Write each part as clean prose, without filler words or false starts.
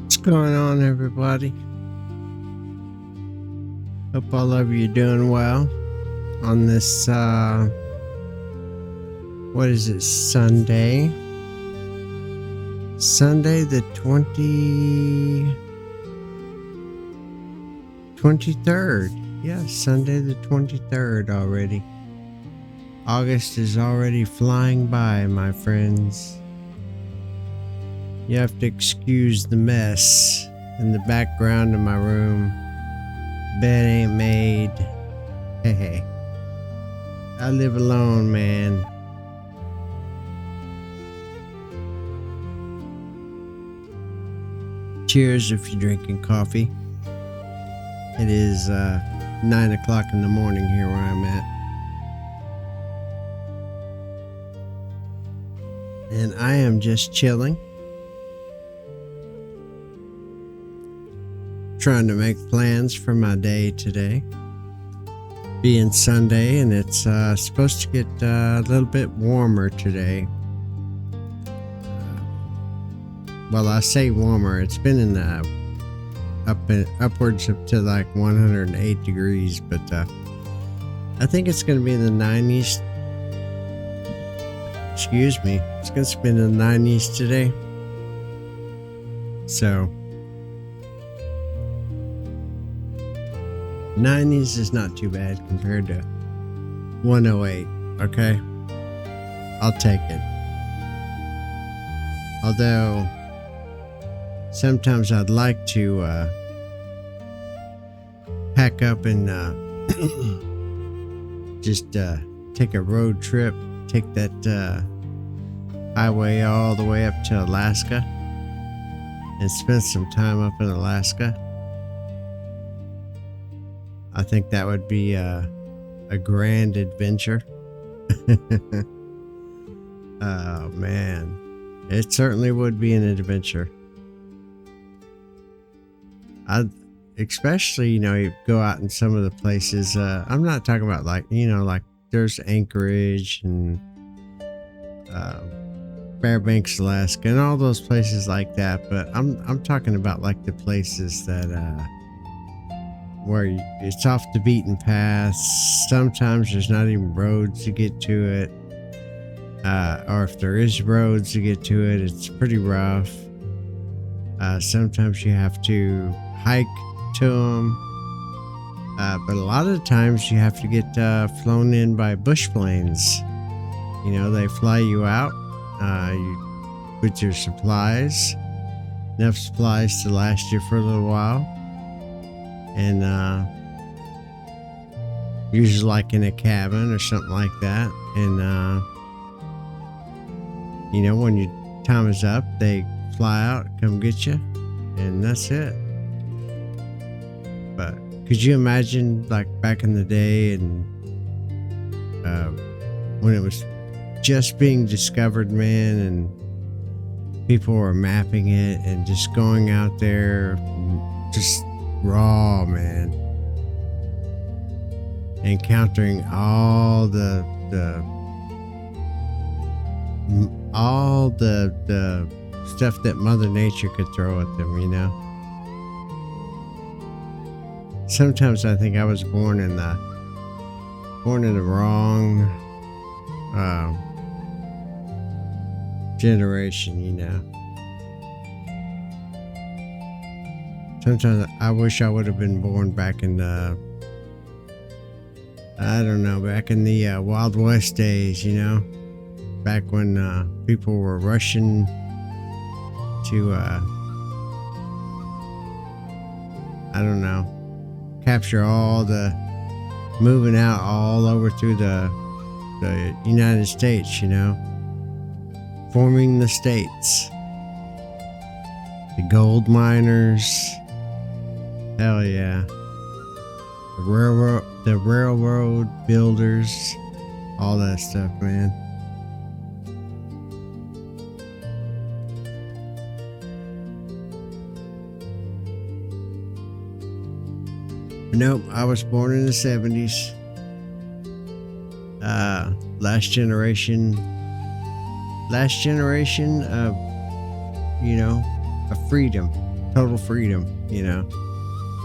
What's going on, everybody? Hope all of you doing well on this, what is it, Sunday? Sunday the 23rd. Yeah, Sunday the 23rd already. August is already flying by, my friends. You have to excuse the mess in the background of my room. Bed ain't made. Hey, I live alone, man. Cheers if you're drinking coffee. It is 9 o'clock in the morning here where I'm at. And I am just chilling. Trying to make plans for my day today. Being Sunday, and it's supposed to get a little bit warmer today. Well, I say warmer. It's been in the upwards up to like 108 degrees, but I think it's going to be in the 90s. Excuse me. It's going to be in the 90s today. So 90s is not too bad compared to 108, okay? I'll take it. Although, sometimes I'd like to pack up and just take a road trip, take that highway all the way up to Alaska and spend some time up in Alaska. I think that would be a grand adventure. Oh, man. It certainly would be an adventure. Especially, you go out in some of the places. I'm not talking about like there's Anchorage and Fairbanks, Alaska, and all those places like that. But I'm talking about like the places that where it's off the beaten path. Sometimes there's not even roads to get to it. Or if there is roads to get to it, it's pretty rough. Sometimes you have to hike to them. But a lot of the times you have to get flown in by bush planes. They fly you out with your supplies. Enough supplies to last you for a little while. And usually like in a cabin or something like that. And when your time is up, they fly out, come get you, and that's it. But could you imagine like back in the day and when it was just being discovered, man, and people were mapping it and just going out there just raw, man, encountering all the stuff that Mother Nature could throw at them, Sometimes I think I was born in the wrong generation, Sometimes I wish I would have been born back in the, back in the Wild West days, back when people were rushing to capture moving out all over through the United States, forming the states, the gold miners, hell yeah, the railroad builders, all that stuff, man. Nope, I was born in the 70s. Last generation of, of freedom. total freedom, you know.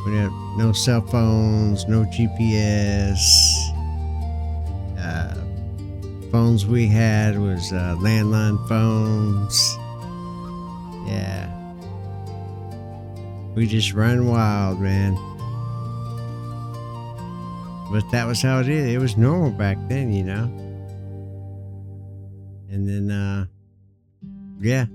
We had no cell phones, no GPS. Phones we had was landline phones. Yeah. We just run wild, man. But that was how it is. It was normal back then, you know. And then, yeah.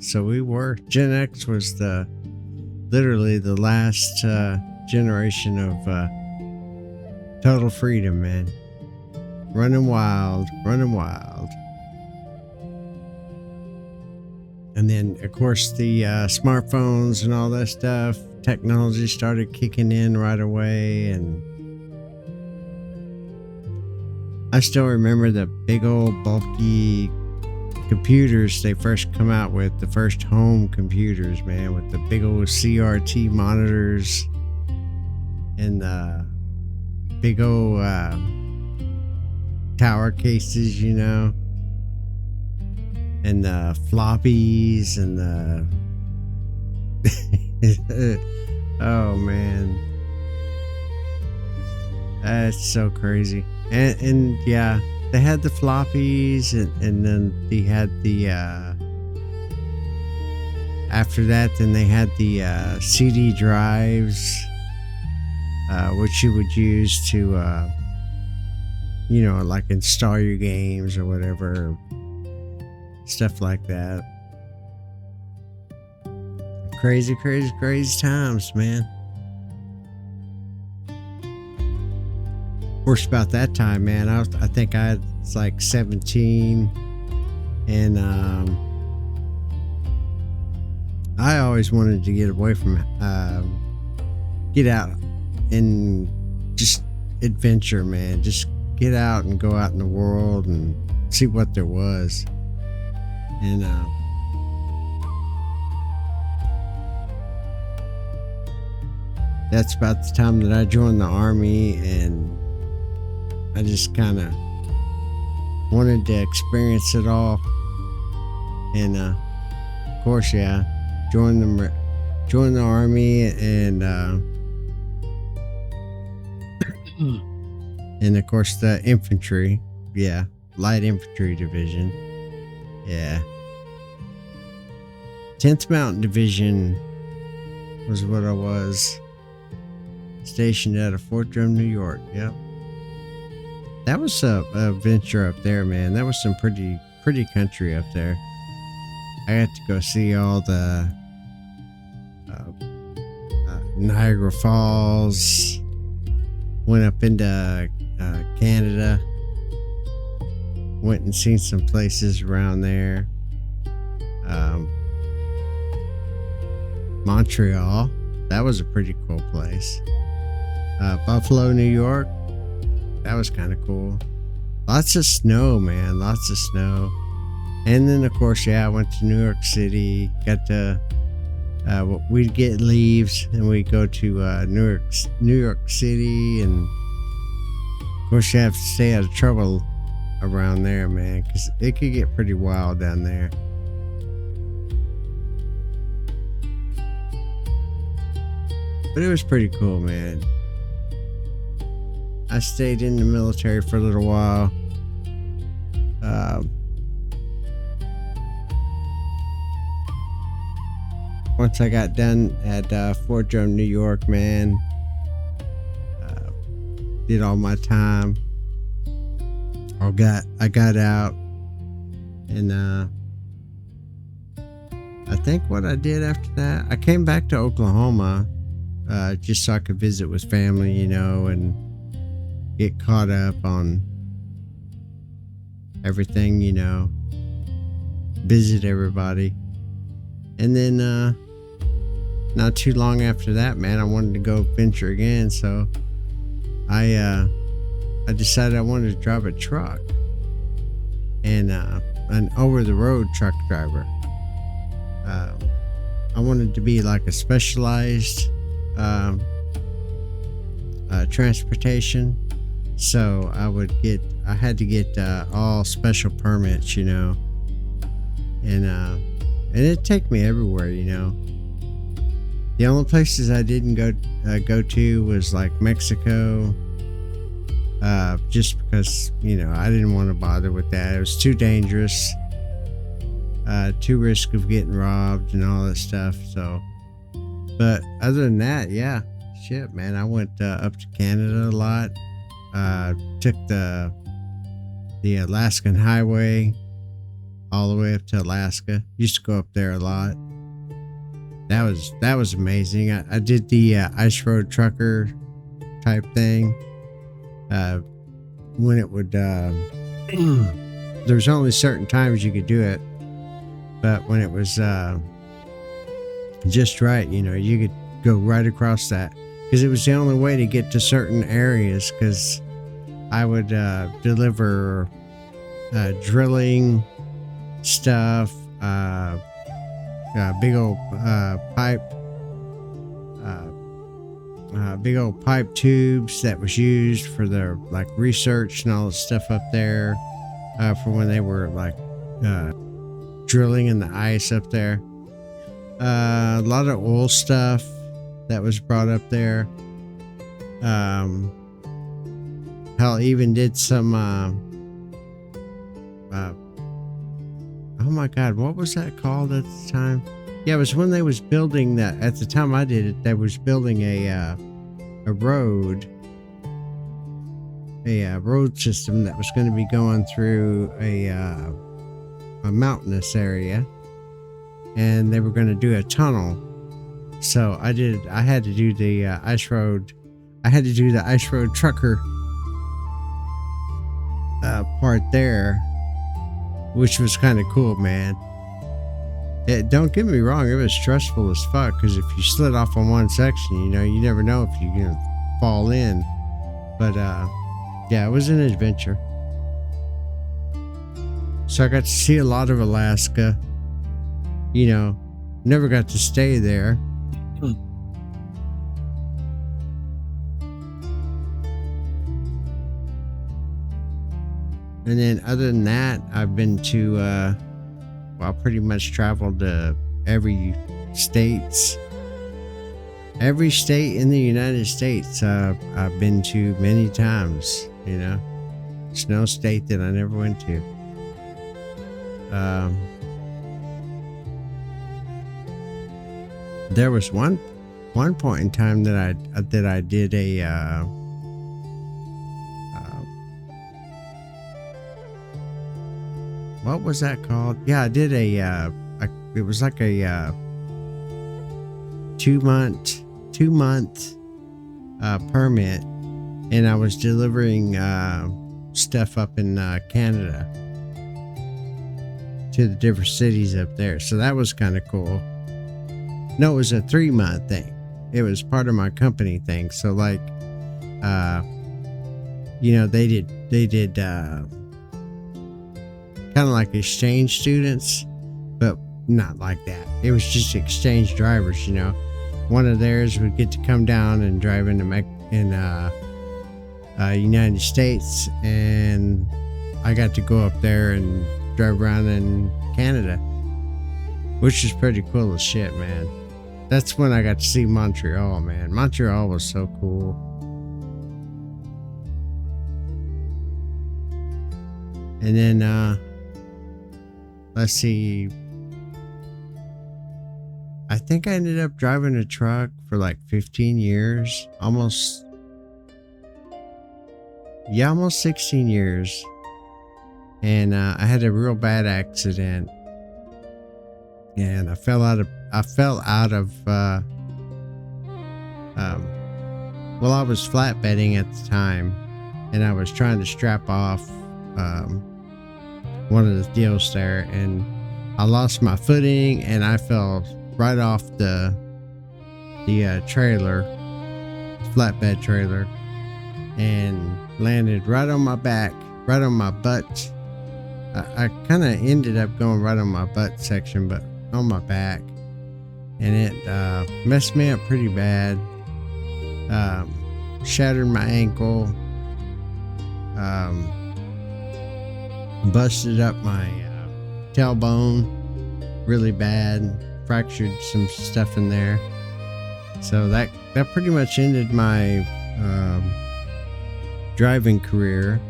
So we were. Gen X was literally the last generation of total freedom, man. Running wild. And then, of course, the smartphones and all that stuff, technology started kicking in right away. And I still remember the big old bulky computers they first come out with, the first home computers, man, with the big old CRT monitors and the big old tower cases, you know, and the floppies and the oh man, that's so crazy. And yeah, they had the floppies, and then they had the after that, then they had the CD drives, which you would use to you know, like install your games or whatever, stuff like that. Crazy times, man. Of course, about that time, man, I think I was like 17, and I always wanted to get away from, get out and just adventure, man. Just get out and go out in the world and see what there was. And that's about the time that I joined the Army, and I just kind of wanted to experience it all. And of course, yeah, joined the Army, and and of course the infantry, yeah, light infantry division, yeah. 10th Mountain Division was what I was, stationed out of Fort Drum, New York. Yep. That was a adventure up there, man. That was some pretty country up there. I got to go see all the Niagara Falls. Went up into Canada. Went and seen some places around there. Montreal. That was a pretty cool place. Buffalo, New York. That was kind of cool. Lots of snow, man. Lots of snow. And then, of course, yeah, I went to New York City. Got to, we'd get leaves and we'd go to New York City. And, of course, you have to stay out of trouble around there, man, because it could get pretty wild down there. But it was pretty cool, man. I stayed in the military for a little while. Once I got done at Fort Drum, New York, man, did all my time. I got out, and I think what I did after that, I came back to Oklahoma, just so I could visit with family, you know, and get caught up on everything, you know, visit everybody. And then not too long after that, man, I wanted to go venture again, so I decided I wanted to drive a truck, and an over-the-road truck driver. I wanted to be like a specialized transportation, so I had to get all special permits, you know, and it'd take me everywhere, you know. The only places I didn't go to was like Mexico, just because I didn't want to bother with that. It was too dangerous, too risk of getting robbed and all that stuff. So, but other than that, yeah, shit, man, I went up to Canada a lot. Took the Alaskan Highway all the way up to Alaska. Used to go up there a lot. That was amazing. I did the ice road trucker type thing. When it would, there's only certain times you could do it, but when it was just right, you could go right across that, because it was the only way to get to certain areas. Because I would deliver drilling stuff, big old pipe tubes that was used for their like research and all the stuff up there, for when they were like drilling in the ice up there. A lot of oil stuff that was brought up there. Hell, even did some oh my god, what was that called at the time? Yeah, it was when they was building that. At the time I did it, they was building a road system that was going to be going through a mountainous area, and they were going to do a tunnel. So I had to do the ice road. I had to do the ice road trucker part there, which was kind of cool, man. Don't get me wrong, it was stressful as fuck, because if you slid off on one section, you never know if you're gonna fall in. But yeah, it was an adventure. So I got to see a lot of Alaska. Never got to stay there. And then other than that, I've been to, I pretty much traveled to every state in the United States. I've been to many times, There's no state that I never went to. There was one point in time that I did a, what was that called? Yeah, I did it was like a 2 month permit, and I was delivering stuff up in Canada to the different cities up there. So that was kind of cool. No, it was a 3 month thing. It was part of my company thing. So like, they did kind of like exchange students, but not like that. It was just exchange drivers, One of theirs would get to come down and drive into United States, and I got to go up there and drive around in Canada, which is pretty cool as shit, man. That's when I got to see Montreal, man. Montreal was so cool. And then, let's see. I think I ended up driving a truck for like 15 years. Almost 16 years. And I had a real bad accident. And I fell out of I was flatbedding at the time, and I was trying to strap off one of the deals there, and I lost my footing, and I fell right off the trailer, flatbed trailer, and landed right on my back, right on my butt. I kind of ended up going right on my butt section, but on my back, and it messed me up pretty bad. Shattered my ankle, busted up my tailbone really bad, fractured some stuff in there. So that pretty much ended my driving career.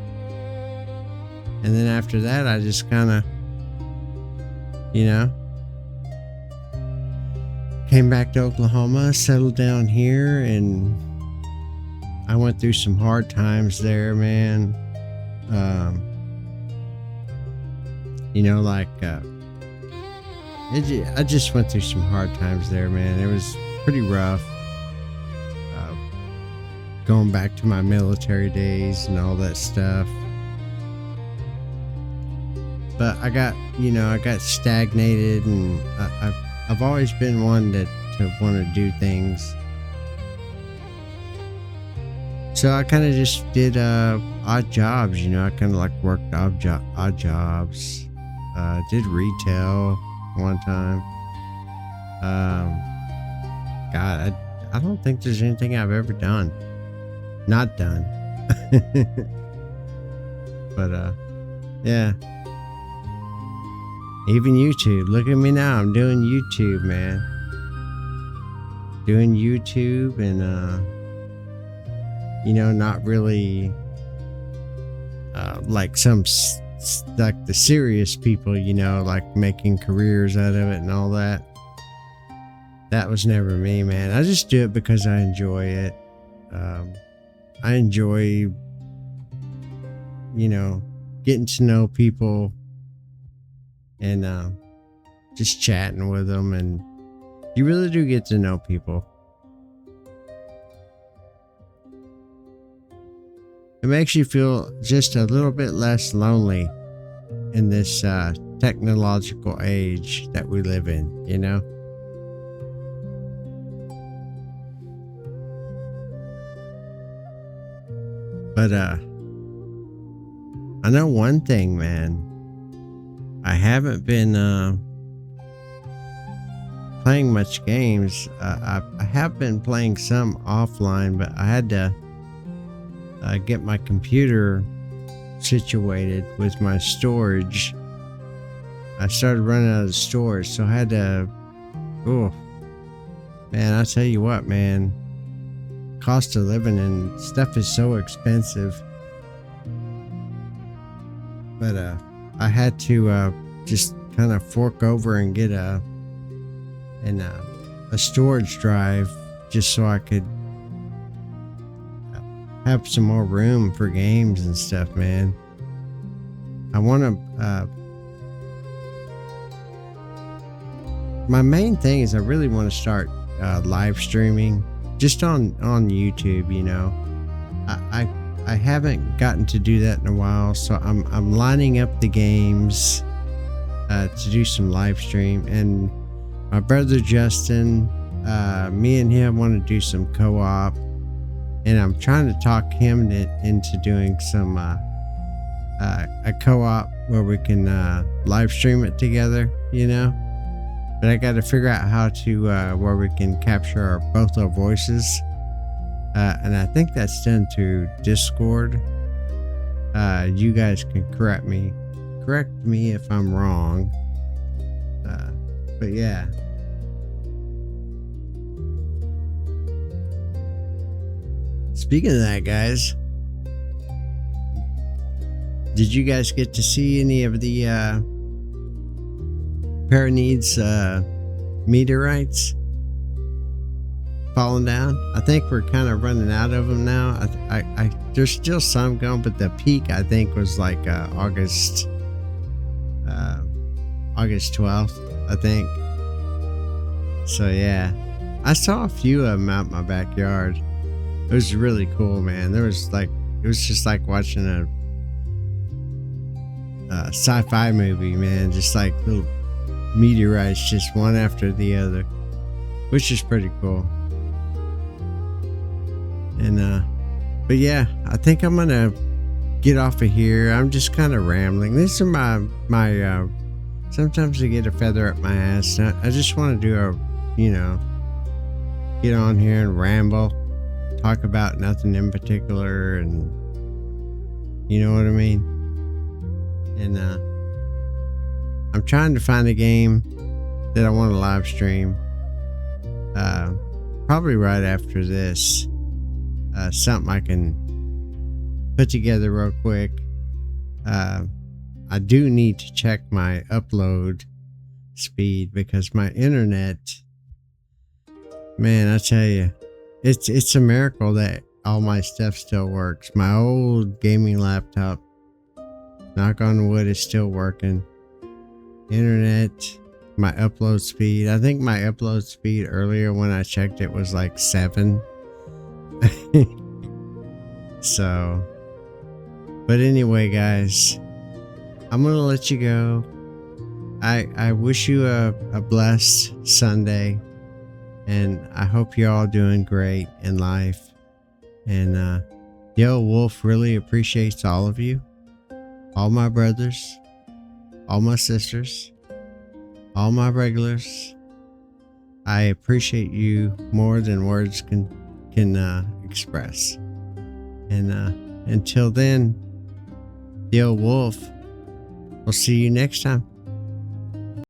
And then after that, I just kind of, you know, came back to Oklahoma, settled down here, and I went through some hard times there, man. You know, like, I just went through some hard times there, man. It was pretty rough. Going back to my military days and all that stuff. But I got stagnated, and I've always been one to want to do things. So I kind of just did odd jobs, you know. I kind of like worked odd jobs. Did retail one time. God, I don't think there's anything I've ever not done. But yeah. Even YouTube. Look at me now. I'm doing YouTube, man. Doing YouTube, and you know, not really like like the serious people, you know, like making careers out of it and all that. That was never me, man. I just do it because I enjoy it. I enjoy, you know, getting to know people and just chatting with them, and you really do get to know people. It makes you feel just a little bit less lonely in this technological age that we live in, you know? But I know one thing, man. I haven't been playing much games. I have been playing some offline, but I had to get my computer situated with my storage. I started running out of storage, so I had to. Oh, man! I tell you what, man. Cost of living and stuff is so expensive. But I had to just kind of fork over and get a storage drive just so I could have some more room for games and stuff, man. I want to. My main thing is I really want to start live streaming just on YouTube. You know, I haven't gotten to do that in a while, so I'm lining up the games to do some live stream. And my brother Justin, me and him want to do some co-op, and I'm trying to talk him into doing some a co-op where we can live stream it together, you know. But I got to figure out how to where we can capture both our voices. And I think that's done through Discord. You guys can correct me if I'm wrong. But yeah. Speaking of that, guys, did you guys get to see any of the Parides meteorites falling down? I think we're kind of running out of them now. I there's still some going, but the peak I think was like August 12th, I think. So yeah, I saw a few of them out my backyard. It was really cool, man. It was just like watching a sci-fi movie, man. Just like little meteorites, just one after the other, which is pretty cool. And but yeah, I think I'm gonna get off of here. I'm just kind of rambling. These are my sometimes I get a feather up my ass. I just want to do get on here and ramble, talk about nothing in particular, and you know what I mean. And I'm trying to find a game that I want to live stream. probably right after this. Something I can put together real quick. I do need to check my upload speed because my internet, man, I tell you, it's a miracle that all my stuff still works. My old gaming laptop, knock on wood, is still working. Internet, my upload speed. I think my upload speed earlier when I checked it was like 7. So, but anyway, guys, I'm gonna let you go. I wish you a blessed Sunday, and I hope you're all doing great in life. And Yo Wolf really appreciates all of you, all my brothers, all my sisters, all my regulars. I appreciate you more than words can express. And until then, Yo Wolf, we'll see you next time.